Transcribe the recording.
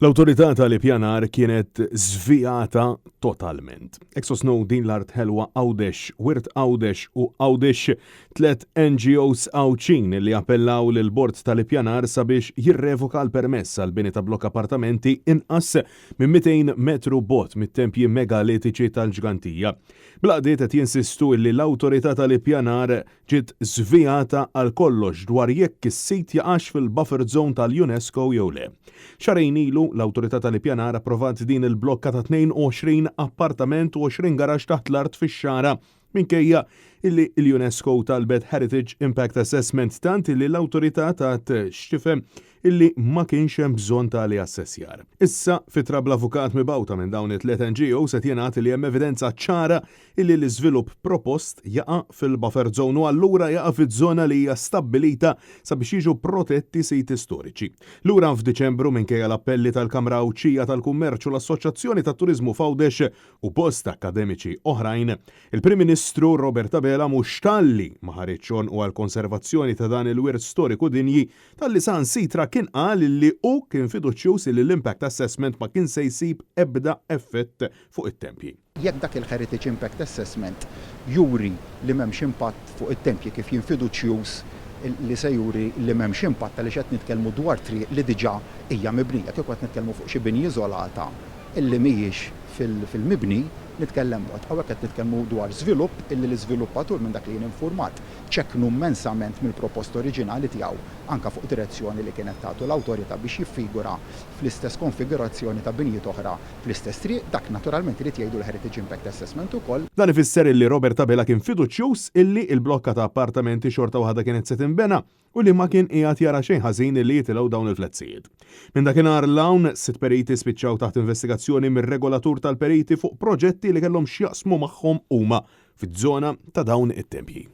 L-awtorità tal-ippjanar kienet żvijata totalment. Ek sosnu din l-art ħelwa Għawdex, Wirt Għawdex u Għawdex, tlet NGOs għawċin li appellaw lill-bord tal-ippjanar sabiex jirrevoka l-permess għal bini ta' blokk appartamenti inqas minn 200 metru bot mit-tempji megalitiċi tal-ġgantija. Blaqdiet qed jinsistu li l-awtorità tal-ippjanar ġiet żvijata għal kollox dwar jekk is-sit jaqax fil-buffer zone tal-UNESCO jew le. Xarejn ilu l-awtorità tal-ippjanar approvat din il-blokka ta' 22 appartament u 20 garax taħt l-art fix-xara minkejja illi l-UNESCO talbet Heritage Impact Assessment tant illi l-awtorità tat xtifhem illi ma kienx hemm bżonn tali assessjar. Issa fitra bl-avukat mibawta minn dawn it-tliet NGOs qed jingħad li hemm evidenza ċara illi l-iżvilupp propost jaqa' fil-buffer zone u allura jaqa' fiż-żona li hija stabbilita sabiex jiġu protetti siti storiċi. Lura f'Diċembru minkejja l-appelli tal-Kamra Awċija tal-Kummerċ u l-Assoċjazzjoni tat-Turiżmu Fawdex u post akademiċi oħrajn, il-Prim Ministru Robert Abela mhux talli ma ħareġ u għall-konservazzjoni ta' dan il-wirt storiku dinji talli sansitra kien qal li hu kien fiduċjuż li l-impact assessment ma kien se jsib ebda effett fuq it-tempji. Jekk dak il-Heritage Impact Assessment juri li m'hemmx impatt fuq it-tempji kif jien fiduċjuż li se juri li m'hemmx impatt għaliex qed nitkellmu dwar triq li diġà hija mibnija kif qed nitkellmu fuq xi binji iżolata illi mhijiex fil-mibni nitkellem bot. Hawnhekk qed nitkellmu dwar żvilupp illi l-iżviluppatur minn dak li jien infurmat ċekknu immensament mill-proposta oriġinali tiegħu anke fuq direzzjoni li kienet tagħtu l-awtorità biex jiffigura fl-istess konfigurazzjoni ta' binjiet oħra fl-istess triq dak naturalment irid jgħidu l-Heritage Impact Assessment ukoll. Dan ifisser illi Robert Abela kien fiduċjuż illi l-blokka ta' appartamenti xorta waħda kienet se tinbena u li ma kien qiegħed jara xejn ħażin li jitilgħu dawn il-flezzijiet. Minn dakinhar l-hawn sitt periti spiċċaw taħt investigazzjoni mir-regolatur tal-periti fuq proġetti li kellhom x'jaqsmu magħhom huma fiż-żona ta' dawn it-tempji.